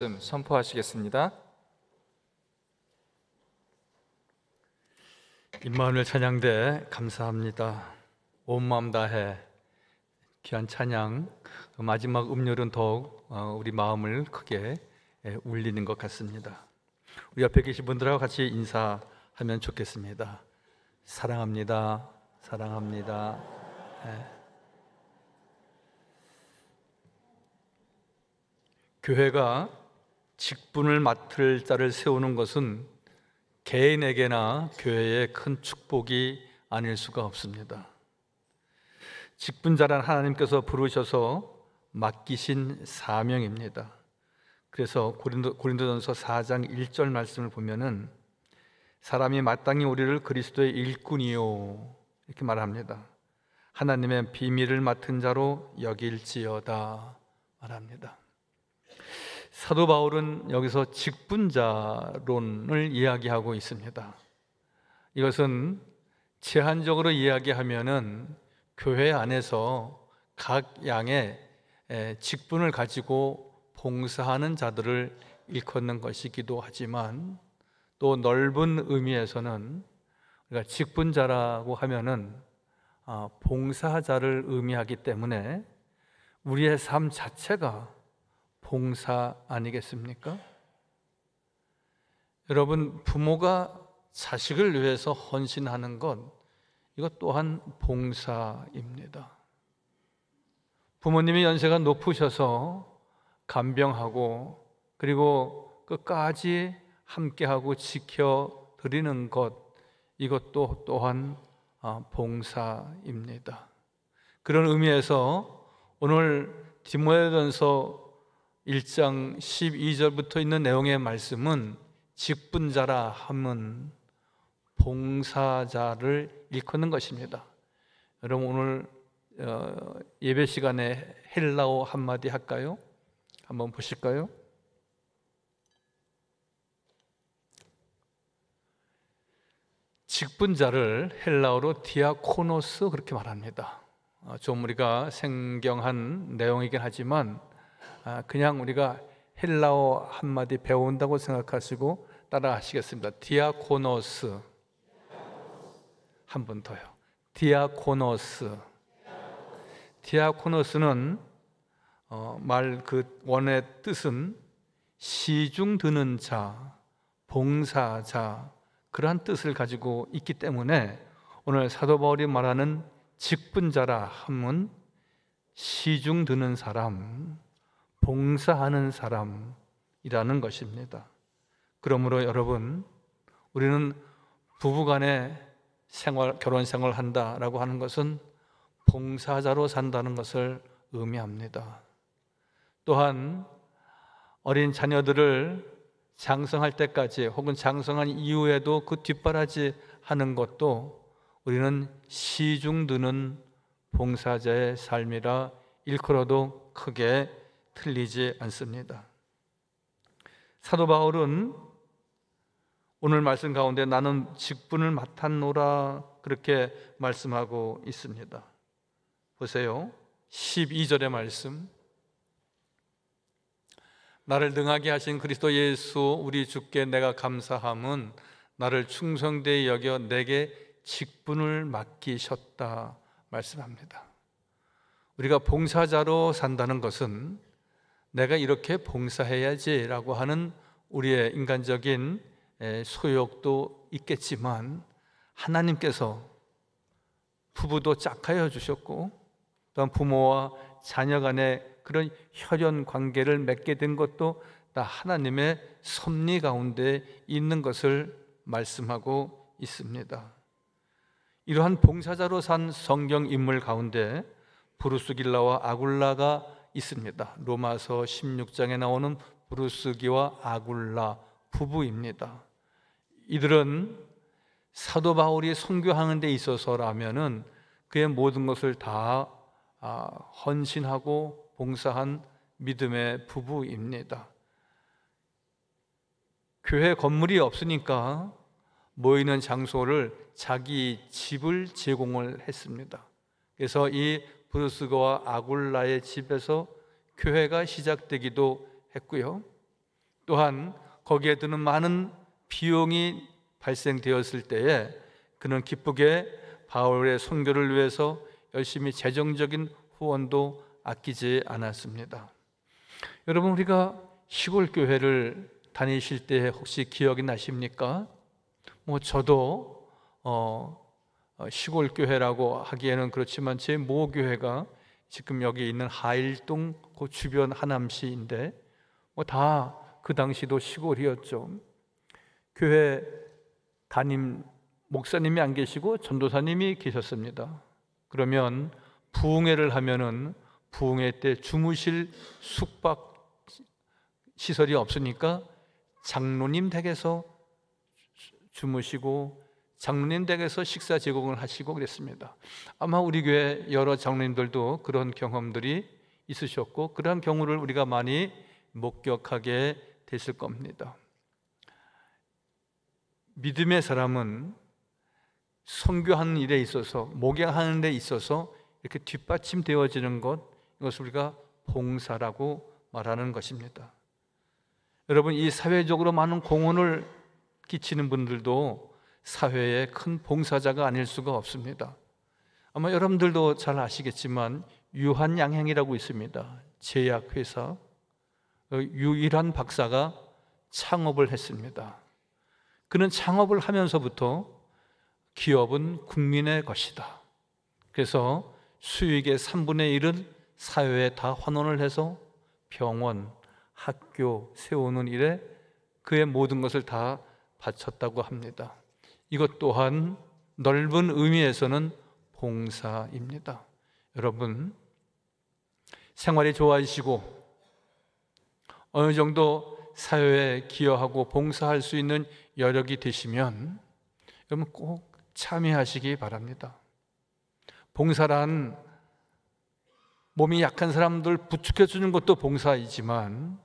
선포하시겠습니다. 임마누엘 찬양대 감사합니다. 온 마음 다해 귀한 찬양, 마지막 음률은 더욱 우리 마음을 크게 울리는 것 같습니다. 우리 옆에 계신 분들하고 같이 인사하면 좋겠습니다. 사랑합니다. 사랑합니다. 교회가 직분을 맡을 자를 세우는 것은 개인에게나 교회의 큰 축복이 아닐 수가 없습니다. 직분자란 하나님께서 부르셔서 맡기신 사명입니다. 그래서 고린도전서 4장 1절 말씀을 보면은 사람이 마땅히 우리를 그리스도의 일꾼이요 이렇게 말합니다. 하나님의 비밀을 맡은 자로 여길지어다 말합니다. 사도 바울은 여기서 직분자론을 이야기하고 있습니다. 이것은 제한적으로 이야기하면은 교회 안에서 각 양의 직분을 가지고 봉사하는 자들을 일컫는 것이기도 하지만, 또 넓은 의미에서는 우리가 직분자라고 하면은 봉사자를 의미하기 때문에 우리의 삶 자체가 봉사 아니겠습니까? 여러분, 부모가 자식을 위해서 헌신하는 것, 이것 또한 봉사입니다. 부모님이 연세가 높으셔서 간병하고 그리고 끝까지 함께하고 지켜드리는 것, 이것도 또한 봉사입니다. 그런 의미에서 오늘 디모데전서 1장 12절부터 있는 내용의 말씀은 직분자라 함은 봉사자를 일컫는 것입니다. 여러분, 오늘 예배 시간에 헬라어 한마디 할까요? 한번 보실까요? 직분자를 헬라어로 디아코노스 그렇게 말합니다. 좀 우리가 생경한 내용이긴 하지만 그냥 우리가 헬라어 한마디 배운다고 생각하시고 따라 하시겠습니다. 디아코노스. 한 번 더요. 디아코노스. 디아코노스는 말 그 원의 뜻은 시중 드는 자, 봉사자, 그러한 뜻을 가지고 있기 때문에 오늘 사도 바울이 말하는 직분자라 함은 시중 드는 사람, 봉사하는 사람이라는 것입니다. 그러므로 여러분, 우리는 부부간에 결혼 생활을 한다라고 하는 것은 봉사자로 산다는 것을 의미합니다. 또한 어린 자녀들을 장성할 때까지 혹은 장성한 이후에도 그 뒷바라지 하는 것도 우리는 시중 드는 봉사자의 삶이라 일컬어도 크게 틀리지 않습니다. 사도 바울은 오늘 말씀 가운데 나는 직분을 맡았노라 그렇게 말씀하고 있습니다. 보세요. 12절의 말씀. 나를 능하게 하신 그리스도 예수 우리 주께 내가 감사함은 나를 충성되이 여겨 내게 직분을 맡기셨다 말씀합니다. 우리가 봉사자로 산다는 것은 내가 이렇게 봉사해야지라고 하는 우리의 인간적인 소욕도 있겠지만, 하나님께서 부부도 짝하여 주셨고 또한 부모와 자녀 간의 그런 혈연 관계를 맺게 된 것도 다 하나님의 섭리 가운데 있는 것을 말씀하고 있습니다. 이러한 봉사자로 산 성경 인물 가운데 브루스길라와 아굴라가 있습니다. 로마서 16장에 나오는 브루스기와 아굴라 부부입니다. 이들은 사도 바울이 선교하는 데 있어서라면은 그의 모든 것을 다 헌신하고 봉사한 믿음의 부부입니다. 교회 건물이 없으니까 모이는 장소를 자기 집을 제공을 했습니다. 그래서 이 브루스가와 아굴라의 집에서 교회가 시작되기도 했고요. 또한 거기에 드는 많은 비용이 발생되었을 때에 그는 기쁘게 바울의 선교를 위해서 열심히 재정적인 후원도 아끼지 않았습니다. 여러분, 우리가 시골 교회를 다니실 때 혹시 기억이 나십니까? 저도 시골 교회라고 하기에는 그렇지만 제 모교회가 지금 여기 있는 하일동 그 주변 하남시인데 다 그 당시도 시골이었죠. 교회 담임 목사님이 안 계시고 전도사님이 계셨습니다. 그러면 부흥회를 하면은 부흥회 때 주무실 숙박 시설이 없으니까 장로님 댁에서 주무시고 장로님 댁에서 식사 제공을 하시고 그랬습니다. 아마 우리 교회 여러 장로님들도 그런 경험들이 있으셨고 그러한 경우를 우리가 많이 목격하게 됐을 겁니다. 믿음의 사람은 선교하는 일에 있어서, 목양하는 데 있어서 이렇게 뒷받침되어지는 것, 이것을 우리가 봉사라고 말하는 것입니다. 여러분, 이 사회적으로 많은 공헌을 끼치는 분들도 사회의 큰 봉사자가 아닐 수가 없습니다. 아마 여러분들도 잘 아시겠지만 유한양행이라고 있습니다. 제약회사 유일한 박사가 창업을 했습니다. 그는 창업을 하면서부터 기업은 국민의 것이다. 그래서 수익의 3분의 1은 사회에 다 환원을 해서 병원, 학교 세우는 일에 그의 모든 것을 다 바쳤다고 합니다. 이것 또한 넓은 의미에서는 봉사입니다. 여러분, 생활이 좋아지시고 어느 정도 사회에 기여하고 봉사할 수 있는 여력이 되시면 여러분 꼭 참여하시기 바랍니다. 봉사란 몸이 약한 사람들 부축해 주는 것도 봉사이지만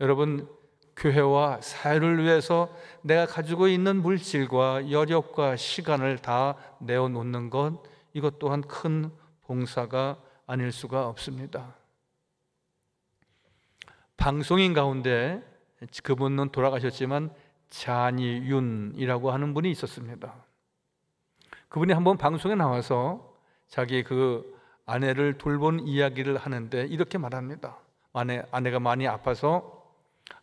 여러분, 교회와 사회를 위해서 내가 가지고 있는 물질과 여력과 시간을 다 내어놓는 것, 이것 또한 큰 봉사가 아닐 수가 없습니다. 방송인 가운데 그분은 돌아가셨지만 잔이윤이라고 하는 분이 있었습니다. 그분이 한번 방송에 나와서 자기 그 아내를 돌본 이야기를 하는데 이렇게 말합니다. 아내가 많이 아파서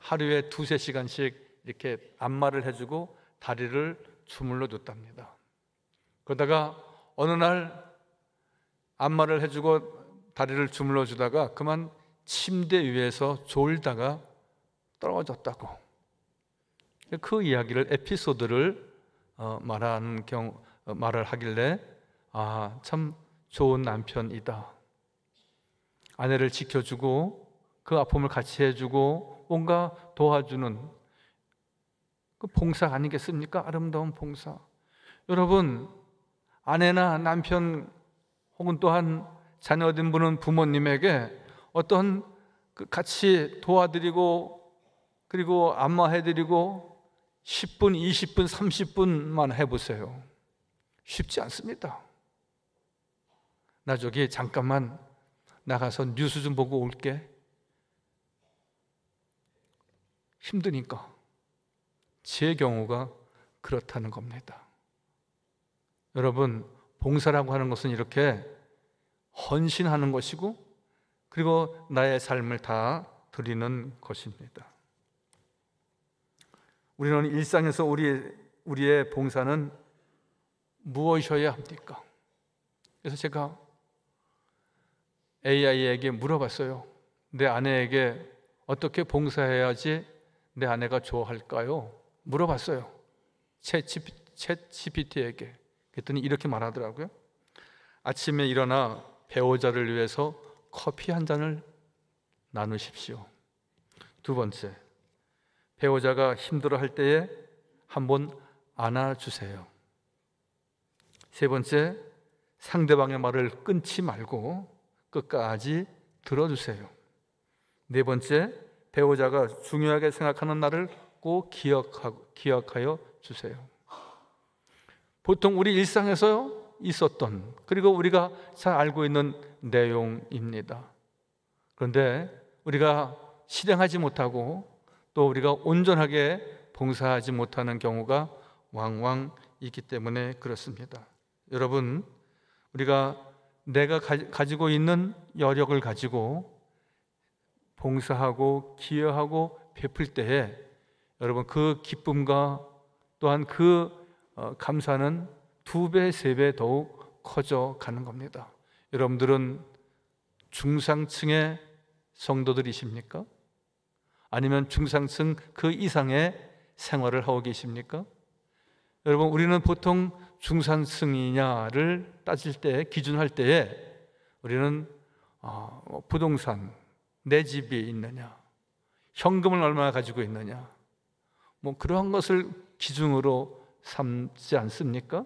하루에 2-3시간씩 이렇게 안마를 해주고 다리를 주물러 줬답니다. 그러다가 어느 날 안마를 해주고 다리를 주물러 주다가 그만 침대 위에서 졸다가 떨어졌다고, 그 이야기를, 에피소드를 말을 하길래 참 좋은 남편이다. 아내를 지켜주고 그 아픔을 같이 해주고 뭔가 도와주는 그 봉사 아니겠습니까? 아름다운 봉사. 여러분, 아내나 남편 혹은 또한 자녀된 분은 부모님에게 어떤 같이 도와드리고 그리고 안마해드리고 10분, 20분, 30분만 해보세요. 쉽지 않습니다. 나 저기 잠깐만 나가서 뉴스 좀 보고 올게. 힘드니까. 제 경우가 그렇다는 겁니다. 여러분, 봉사라고 하는 것은 이렇게 헌신하는 것이고 그리고 나의 삶을 다 드리는 것입니다. 우리는 일상에서 우리의 봉사는 무엇이어야 합니까? 그래서 제가 AI에게 물어봤어요. 내 아내에게 어떻게 봉사해야지 내 아내가 좋아할까요? 물어봤어요. 챗 GPT에게. 그랬더니 이렇게 말하더라고요. 아침에 일어나 배우자를 위해서 커피 한 잔을 나누십시오. 2번째, 배우자가 힘들어할 때에 한번 안아주세요. 3번째, 상대방의 말을 끊지 말고 끝까지 들어주세요. 4번째, 배우자가 중요하게 생각하는 날을 꼭 기억하여 주세요. 보통 우리 일상에서 있었던, 그리고 우리가 잘 알고 있는 내용입니다. 그런데 우리가 실행하지 못하고 또 우리가 온전하게 봉사하지 못하는 경우가 왕왕 있기 때문에 그렇습니다. 여러분, 우리가 내가 가지고 있는 여력을 가지고 봉사하고 기여하고 베풀 때에 여러분 그 기쁨과 또한 그 감사는 2배, 3배 더욱 커져 가는 겁니다. 여러분들은 중상층의 성도들이십니까? 아니면 중상층 그 이상의 생활을 하고 계십니까? 여러분, 우리는 보통 중상층이냐를 따질 때, 기준할 때에 우리는 부동산, 내 집이 있느냐, 현금을 얼마나 가지고 있느냐, 그러한 것을 기준으로 삼지 않습니까?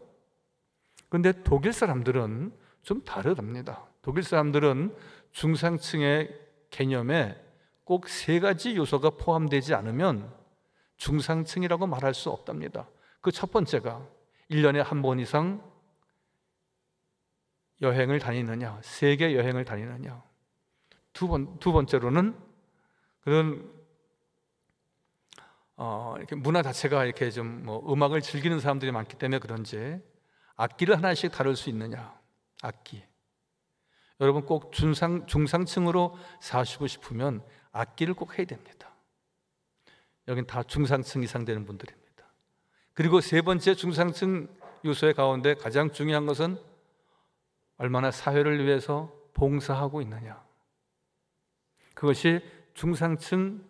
그런데 독일 사람들은 좀 다르답니다. 독일 사람들은 중상층의 개념에 꼭 3가지 요소가 포함되지 않으면 중상층이라고 말할 수 없답니다. 그 첫 번째가 1년에 한 번 이상 여행을 다니느냐, 세계 여행을 다니느냐. 두 번째로는 그런 이렇게 문화 자체가 이렇게 좀 음악을 즐기는 사람들이 많기 때문에 그런지 악기를 하나씩 다룰 수 있느냐, 악기. 여러분 꼭 중상층으로 사시고 싶으면 악기를 꼭 해야 됩니다. 여긴 다 중상층 이상 되는 분들입니다. 그리고 3번째 중상층 요소의 가운데 가장 중요한 것은 얼마나 사회를 위해서 봉사하고 있느냐. 그것이 중상층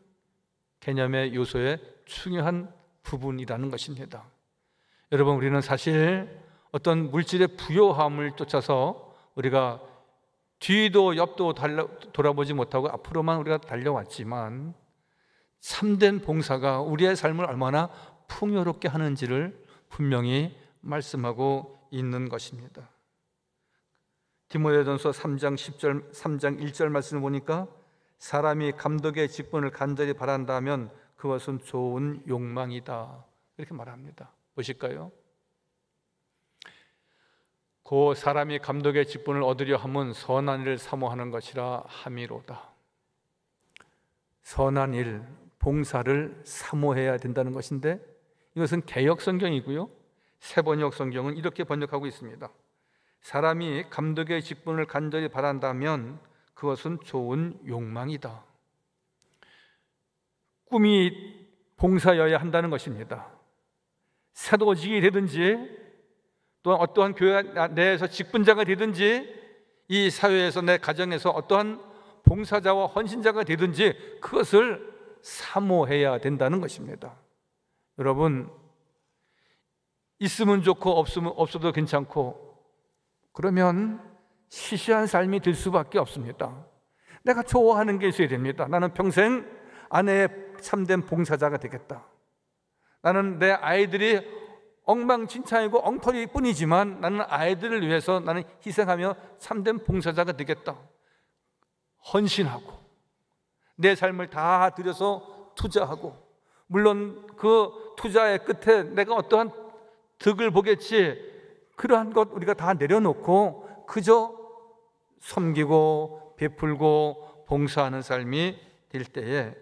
개념의 요소의 중요한 부분이라는 것입니다. 여러분, 우리는 사실 어떤 물질의 부요함을 쫓아서 우리가 뒤도 옆도 돌아보지 못하고 앞으로만 우리가 달려왔지만 참된 봉사가 우리의 삶을 얼마나 풍요롭게 하는지를 분명히 말씀하고 있는 것입니다. 디모데전서 3장 1절 말씀을 보니까 사람이 감독의 직분을 간절히 바란다면 그것은 좋은 욕망이다, 이렇게 말합니다. 보실까요? 그 사람이 감독의 직분을 얻으려 함은 선한 일을 사모하는 것이라 함이로다. 선한 일, 봉사를 사모해야 된다는 것인데 이것은 개역 성경이고요, 새번역 성경은 이렇게 번역하고 있습니다. 사람이 감독의 직분을 간절히 바란다면 그것은 좋은 욕망이다. 꿈이 봉사여야 한다는 것입니다. 사도직이 되든지 또한 어떠한 교회 내에서 직분자가 되든지 이 사회에서 내 가정에서 어떠한 봉사자와 헌신자가 되든지 그것을 사모해야 된다는 것입니다. 여러분, 있으면 좋고 없어도 괜찮고 그러면 시시한 삶이 될 수밖에 없습니다. 내가 좋아하는 게 있어야 됩니다. 나는 평생 아내의 참된 봉사자가 되겠다. 나는 내 아이들이 엉망진창이고 엉터리일 뿐이지만 나는 아이들을 위해서 나는 희생하며 참된 봉사자가 되겠다. 헌신하고 내 삶을 다 들여서 투자하고, 물론 그 투자의 끝에 내가 어떠한 득을 보겠지, 그러한 것 우리가 다 내려놓고 그저 섬기고 베풀고 봉사하는 삶이 될 때에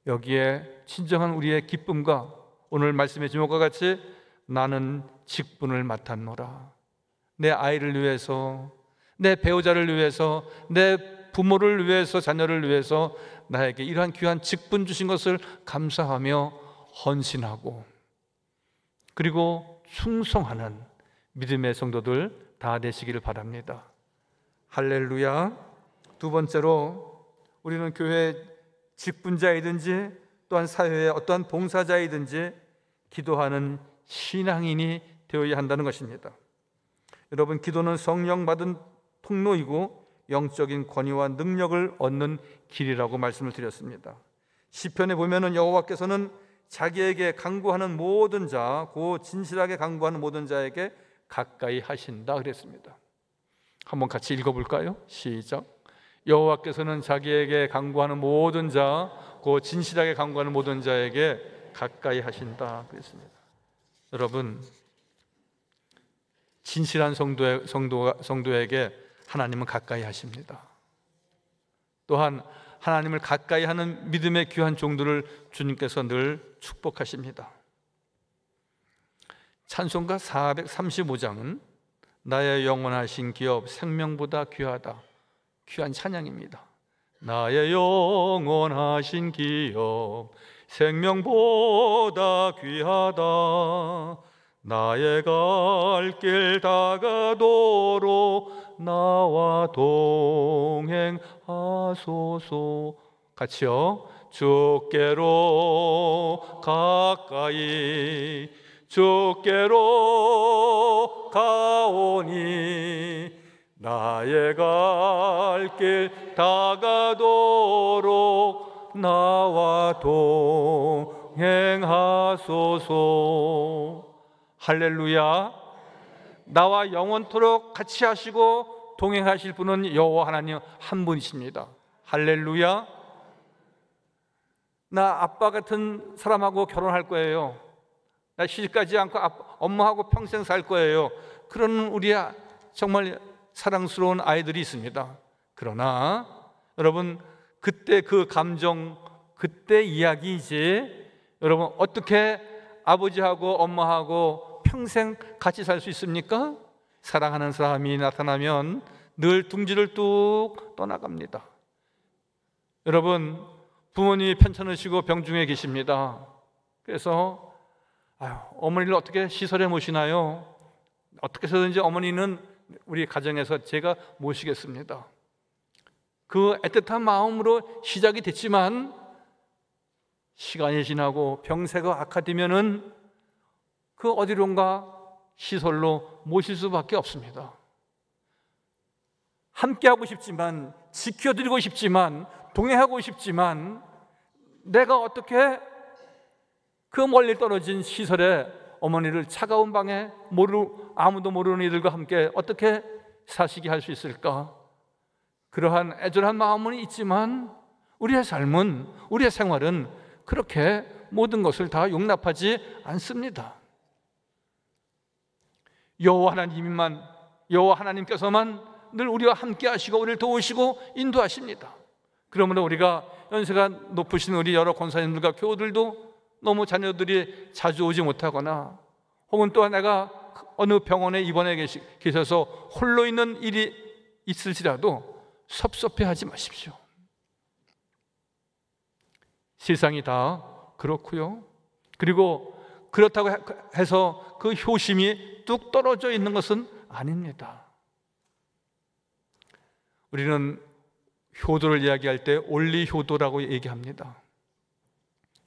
여기에 진정한 우리의 기쁨과 오늘 말씀의 제목과 같이 나는 직분을 맡았노라. 내 아이를 위해서, 내 배우자를 위해서, 내 부모를 위해서, 자녀를 위해서 나에게 이러한 귀한 직분 주신 것을 감사하며 헌신하고 그리고 충성하는 믿음의 성도들 다 되시기를 바랍니다. 할렐루야. 두 번째로 우리는 교회 직분자이든지 또한 사회의 어떠한 봉사자이든지 기도하는 신앙인이 되어야 한다는 것입니다. 여러분, 기도는 성령 받은 통로이고 영적인 권위와 능력을 얻는 길이라고 말씀을 드렸습니다. 시편에 보면은 여호와께서는 자기에게 간구하는 모든 자, 고 진실하게 간구하는 모든 자에게 가까이 하신다 그랬습니다. 한번 같이 읽어볼까요? 시작. 여호와께서는 자기에게 간구하는 모든 자, 고 진실하게 간구하는 모든 자에게 가까이 하신다 그랬습니다. 여러분, 진실한 성도에게 하나님은 가까이 하십니다. 또한 하나님을 가까이 하는 믿음의 귀한 종들을 주님께서 늘 축복하십니다. 찬송가 435장은 나의 영원하신 기업 생명보다 귀하다, 귀한 찬양입니다. 나의 영원하신 기업 생명보다 귀하다, 나의 갈 길 다가도록 나와 동행하소서. 같이요. 주께로 가까이 주께로 가오니 나의 갈 길 다가도록 나와 동행하소서. 할렐루야. 나와 영원토록 같이 하시고 동행하실 분은 여호와 하나님 한 분이십니다. 할렐루야. 나 아빠 같은 사람하고 결혼할 거예요. 나 시집가지 않고 엄마하고 평생 살 거예요. 그런 우리 정말 사랑스러운 아이들이 있습니다. 그러나 여러분, 그때 그 감정, 그때 이야기이지, 여러분 어떻게 아버지하고 엄마하고 평생 같이 살 수 있습니까? 사랑하는 사람이 나타나면 늘 둥지를 뚝 떠나갑니다. 여러분, 부모님이 편찮으시고 병중에 계십니다. 그래서 어머니를 어떻게 시설에 모시나요? 어떻게 해서든지 어머니는 우리 가정에서 제가 모시겠습니다. 그 애틋한 마음으로 시작이 됐지만 시간이 지나고 병세가 악화되면은 그 어디론가 시설로 모실 수밖에 없습니다. 함께하고 싶지만, 지켜드리고 싶지만, 동행하고 싶지만, 내가 어떻게 그 멀리 떨어진 시설에 어머니를 차가운 방에 아무도 모르는 이들과 함께 어떻게 사시게 할 수 있을까? 그러한 애절한 마음은 있지만 우리의 삶은, 우리의 생활은 그렇게 모든 것을 다 용납하지 않습니다. 여호와 하나님께서만 늘 우리와 함께 하시고 우리를 도우시고 인도하십니다. 그러므로 우리가 연세가 높으신 우리 여러 권사님들과 교우들도 너무 자녀들이 자주 오지 못하거나 혹은 또 내가 어느 병원에 입원해 계셔서 홀로 있는 일이 있을지라도 섭섭해하지 마십시오. 세상이 다 그렇고요. 그리고 그렇다고 해서 그 효심이 뚝 떨어져 있는 것은 아닙니다. 우리는 효도를 이야기할 때 온리 효도라고 얘기합니다.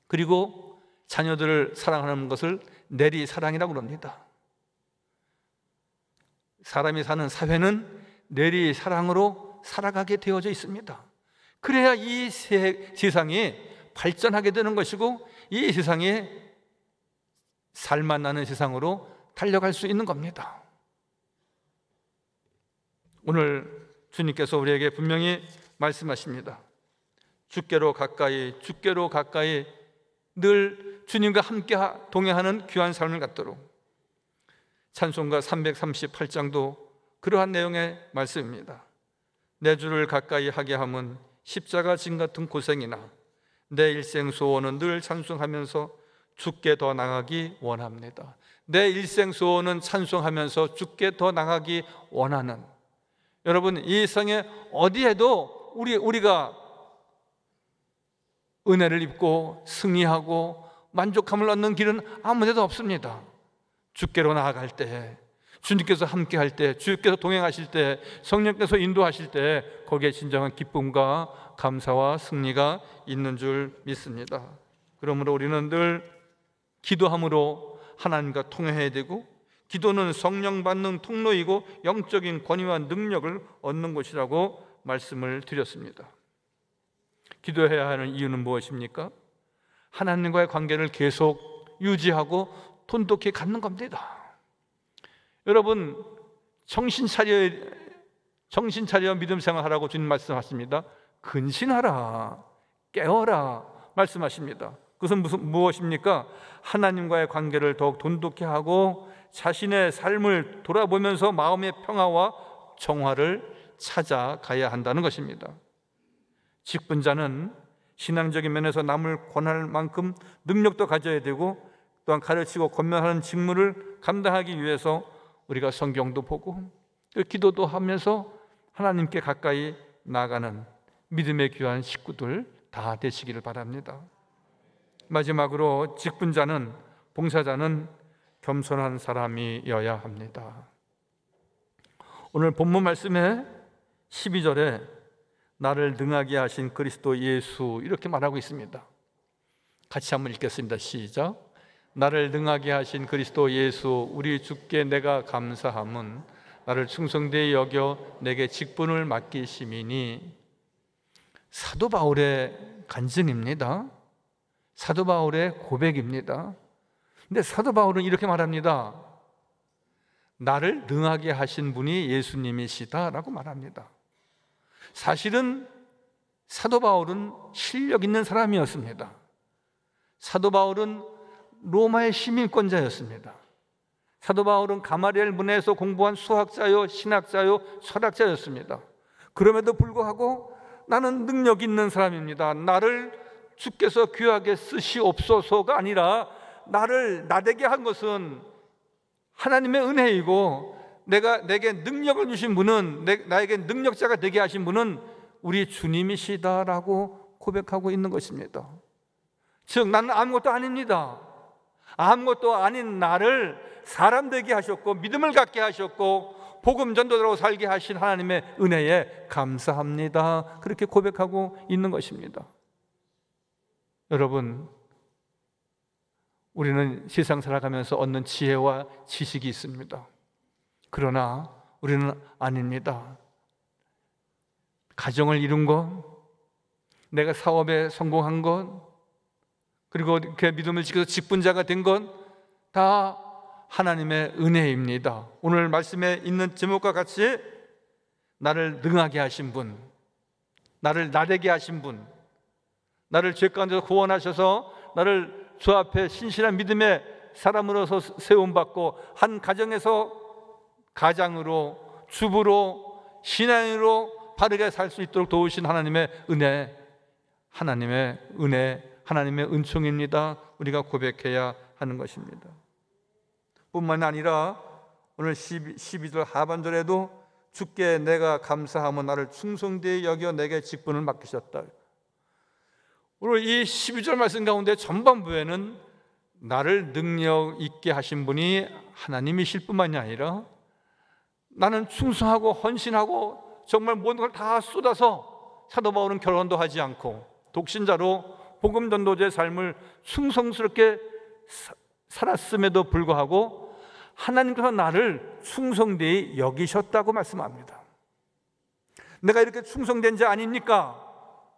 그리고 자녀들을 사랑하는 것을 내리 사랑이라고 합니다. 사람이 사는 사회는 내리 사랑으로 살아가게 되어져 있습니다. 그래야 이 세상이 발전하게 되는 것이고 이 세상이 살맛 나는 세상으로 달려갈 수 있는 겁니다. 오늘 주님께서 우리에게 분명히 말씀하십니다. 주께로 가까이 늘 주님과 함께 동행하는 귀한 삶을 갖도록. 찬송가 338장도 그러한 내용의 말씀입니다. 내 주를 가까이 하게 함은 십자가 짐 같은 고생이나 내 일생 소원은 늘 찬송하면서 주께 더 나가기 원합니다. 내 일생 소원은 찬송하면서 주께 더 나가기 원하는, 여러분 이 세상에 어디에도 우리가 은혜를 입고 승리하고 만족함을 얻는 길은 아무 데도 없습니다. 주께로 나아갈 때, 주님께서 함께 할 때, 주께서 동행하실 때, 성령께서 인도하실 때 거기에 진정한 기쁨과 감사와 승리가 있는 줄 믿습니다. 그러므로 우리는 늘 기도함으로 하나님과 통화해야 되고, 기도는 성령 받는 통로이고 영적인 권위와 능력을 얻는 곳이라고 말씀을 드렸습니다. 기도해야 하는 이유는 무엇입니까? 하나님과의 관계를 계속 유지하고 돈독히 갖는 겁니다. 여러분 정신 차려 믿음 생활하라고 주님 말씀하십니다. 근신하라, 깨어라 말씀하십니다. 그것은 무엇입니까? 하나님과의 관계를 더욱 돈독히 하고 자신의 삶을 돌아보면서 마음의 평화와 정화를 찾아가야 한다는 것입니다. 직분자는 신앙적인 면에서 남을 권할 만큼 능력도 가져야 되고 또한 가르치고 권면하는 직무를 감당하기 위해서 우리가 성경도 보고 기도도 하면서 하나님께 가까이 나아가는 믿음의 귀한 식구들 다 되시기를 바랍니다. 마지막으로 직분자는, 봉사자는 겸손한 사람이어야 합니다. 오늘 본문 말씀에 12절에 나를 능하게 하신 그리스도 예수 이렇게 말하고 있습니다. 같이 한번 읽겠습니다. 시작. 나를 능하게 하신 그리스도 예수 우리 주께 내가 감사함은 나를 충성되이 여겨 내게 직분을 맡기심이니. 사도 바울의 간증입니다. 사도 바울의 고백입니다. 근데 사도 바울은 이렇게 말합니다. 나를 능하게 하신 분이 예수님이시다라고 말합니다. 사실은 사도 바울은 실력 있는 사람이었습니다. 사도 바울은 로마의 시민권자였습니다. 사도 바울은 가마리엘 문에서 공부한 수학자요, 신학자요, 철학자였습니다. 그럼에도 불구하고 나는 능력 있는 사람입니다. 나를 주께서 귀하게 쓰시옵소서가 아니라 나를 나되게 한 것은 하나님의 은혜이고 내게 능력을 주신 분은, 나에게 능력자가 되게 하신 분은 우리 주님이시다라고 고백하고 있는 것입니다. 즉 나는 아무것도 아닙니다. 아무것도 아닌 나를 사람 되게 하셨고 믿음을 갖게 하셨고 복음 전도자로 살게 하신 하나님의 은혜에 감사합니다. 그렇게 고백하고 있는 것입니다. 여러분, 우리는 세상 살아가면서 얻는 지혜와 지식이 있습니다. 그러나 우리는 아닙니다. 가정을 이룬 것, 내가 사업에 성공한 것, 그리고 그 믿음을 지켜서 직분자가 된 것 다 하나님의 은혜입니다. 오늘 말씀에 있는 제목과 같이 나를 능하게 하신 분, 나를 나되게 하신 분, 나를 죄 가운데서 구원하셔서 나를 주 앞에 신실한 믿음의 사람으로서 세움받고 한 가정에서 가장으로, 주부로, 신앙인으로 바르게 살 수 있도록 도우신 하나님의 은혜, 하나님의 은혜, 하나님의 은총입니다. 우리가 고백해야 하는 것입니다. 뿐만 아니라 오늘 12절 하반절에도 주께 내가 감사하며 나를 충성되이 여겨 내게 직분을 맡기셨다. 오늘 이 12절 말씀 가운데 전반부에는 나를 능력 있게 하신 분이 하나님이실 뿐만이 아니라 나는 충성하고 헌신하고 정말 모든 걸 다 쏟아서, 사도 바울은 결혼도 하지 않고 독신자로 복음 전도자의 삶을 충성스럽게 살았음에도 불구하고 하나님께서 나를 충성되이 여기셨다고 말씀합니다. 내가 이렇게 충성된 자 아닙니까?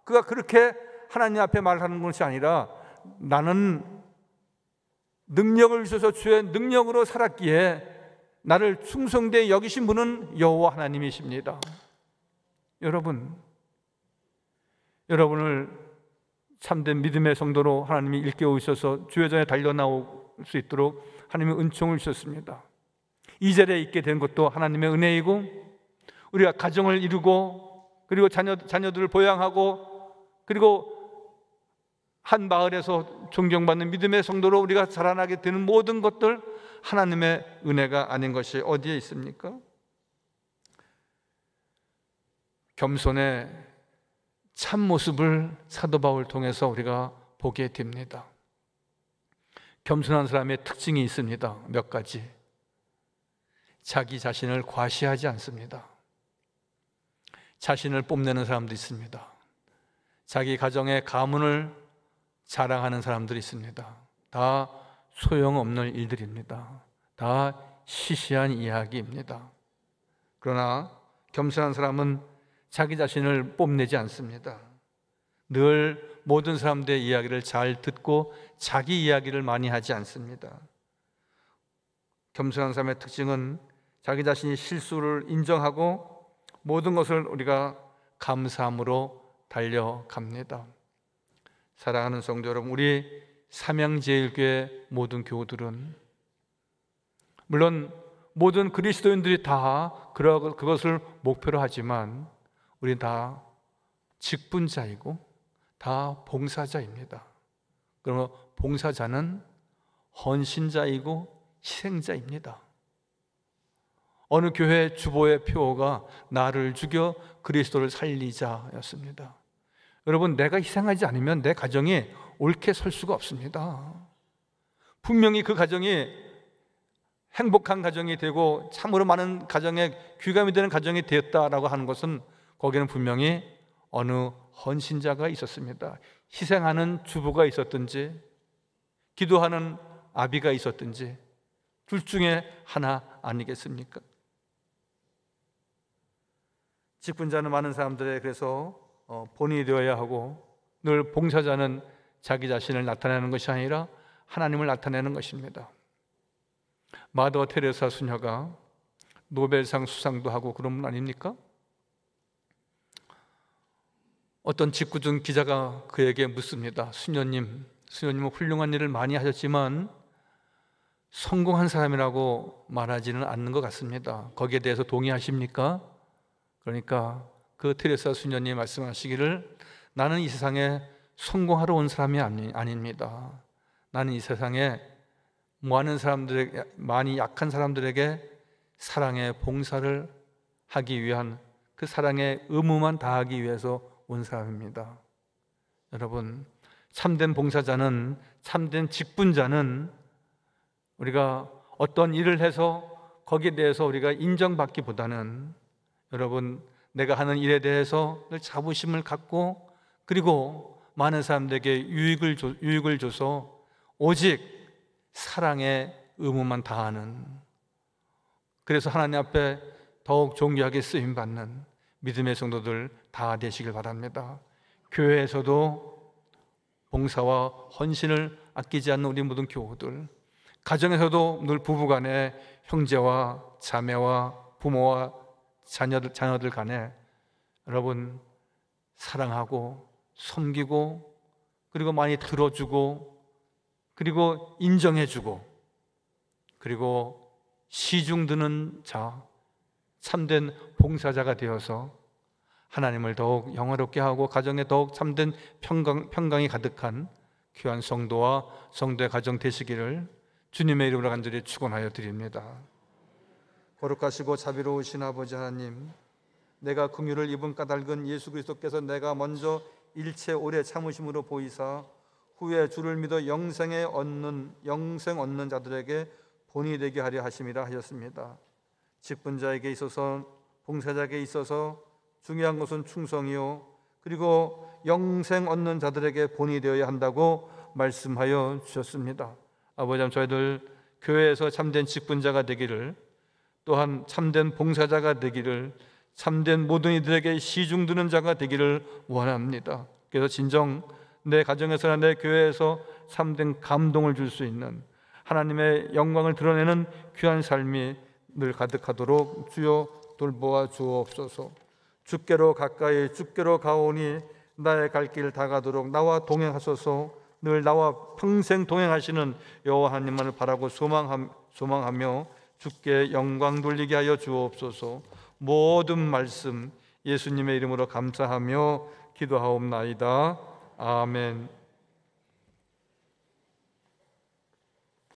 그가 그렇게 하나님 앞에 말하는 것이 아니라 나는 능력을 주셔서 주의 능력으로 살았기에 나를 충성되이 여기신 분은 여호와 하나님이십니다. 여러분을 참된 믿음의 성도로 하나님이 일깨우셔서 주의 전에 달려나올 수 있도록 하나님의 은총을 주셨습니다. 이 자리에 있게 된 것도 하나님의 은혜이고, 우리가 가정을 이루고 그리고 자녀들을 보양하고 그리고 한 마을에서 존경받는 믿음의 성도로 우리가 자라나게 되는 모든 것들 하나님의 은혜가 아닌 것이 어디에 있습니까? 겸손의 참모습을 사도 바울 통해서 우리가 보게 됩니다. 겸손한 사람의 특징이 있습니다. 몇 가지. 자기 자신을 과시하지 않습니다. 자신을 뽐내는 사람도 있습니다. 자기 가정의 가문을 자랑하는 사람들이 있습니다. 다 소용없는 일들입니다. 다 시시한 이야기입니다. 그러나 겸손한 사람은 자기 자신을 뽐내지 않습니다. 늘 모든 사람들의 이야기를 잘 듣고 자기 이야기를 많이 하지 않습니다. 겸손한 사람의 특징은 자기 자신이 실수를 인정하고 모든 것을 우리가 감사함으로 달려갑니다. 사랑하는 성도 여러분, 우리 삼양제일교회 모든 교우들은, 물론 모든 그리스도인들이 다 그것을 목표로 하지만 우리 다 직분자이고 다 봉사자입니다. 그러면 봉사자는 헌신자이고 희생자입니다. 어느 교회 주보의 표어가 나를 죽여 그리스도를 살리자였습니다. 여러분, 내가 희생하지 않으면 내 가정이 옳게 설 수가 없습니다. 분명히 그 가정이 행복한 가정이 되고 참으로 많은 가정에 귀감이 되는 가정이 되었다라고 하는 것은 거기는 분명히 어느 헌신자가 있었습니다. 희생하는 주부가 있었든지 기도하는 아비가 있었든지 둘 중에 하나 아니겠습니까? 직분자는 많은 사람들의 그래서 본이 되어야 하고, 늘 봉사자는 자기 자신을 나타내는 것이 아니라 하나님을 나타내는 것입니다. 마더 테레사 수녀가 노벨상 수상도 하고 그런 분 아닙니까? 어떤 직구준 기자가 그에게 묻습니다. 수녀님은 훌륭한 일을 많이 하셨지만 성공한 사람이라고 말하지는 않는 것 같습니다. 거기에 대해서 동의하십니까? 그러니까 그 테레사 수녀님 말씀하시기를, 나는 이 세상에 성공하러 온 사람이 아닙니다. 나는 이 세상에 많은 사람들에게, 많이 약한 사람들에게 사랑의 봉사를 하기 위한, 그 사랑의 의무만 다하기 위해서 온 사람입니다. 여러분, 참된 봉사자는, 참된 직분자는 우리가 어떤 일을 해서 거기에 대해서 우리가 인정받기보다는, 여러분, 내가 하는 일에 대해서 늘 자부심을 갖고, 그리고 많은 사람들에게 유익을 줘서 오직 사랑의 의무만 다하는, 그래서 하나님 앞에 더욱 존귀하게 쓰임받는 믿음의 성도들 다 되시길 바랍니다. 교회에서도 봉사와 헌신을 아끼지 않는 우리 모든 교우들, 가정에서도 늘 부부간에, 형제와 자매와 부모와 자녀들 간에 여러분 사랑하고 섬기고, 그리고 많이 들어주고, 그리고 인정해주고, 그리고 시중 드는 자, 참된 봉사자가 되어서 하나님을 더욱 영화롭게 하고 가정에 더욱 참된 평강이 가득한 귀한 성도와 성도의 가정 되시기를 주님의 이름으로 간절히 축원하여 드립니다. 거룩하시고 자비로우신 아버지 하나님, 내가 긍휼을 입은 까닭은 예수 그리스도께서 내가 먼저 일체 오래 참으심으로 보이사 후에 주를 믿어 영생 얻는 자들에게 본이 되게 하려 하심이라 하셨습니다. 직분자에게 있어서, 봉사자에게 있어서 중요한 것은 충성이요, 그리고 영생 얻는 자들에게 본이 되어야 한다고 말씀하여 주셨습니다. 아버지, 저희들 교회에서 참된 직분자가 되기를, 또한 참된 봉사자가 되기를, 참된 모든 이들에게 시중 드는 자가 되기를 원합니다. 그래서 진정 내 가정에서나 내 교회에서 참된 감동을 줄 수 있는, 하나님의 영광을 드러내는 귀한 삶이 늘 가득하도록 주여 돌보아 주옵소서. 주께로 가까이 주께로 가오니 나의 갈 길 다가도록 나와 동행하소서. 늘 나와 평생 동행하시는 여호와 하나님만을 바라고 소망하며 주께 영광 돌리게 하여 주옵소서. 모든 말씀 예수님의 이름으로 감사하며 기도하옵나이다. 아멘.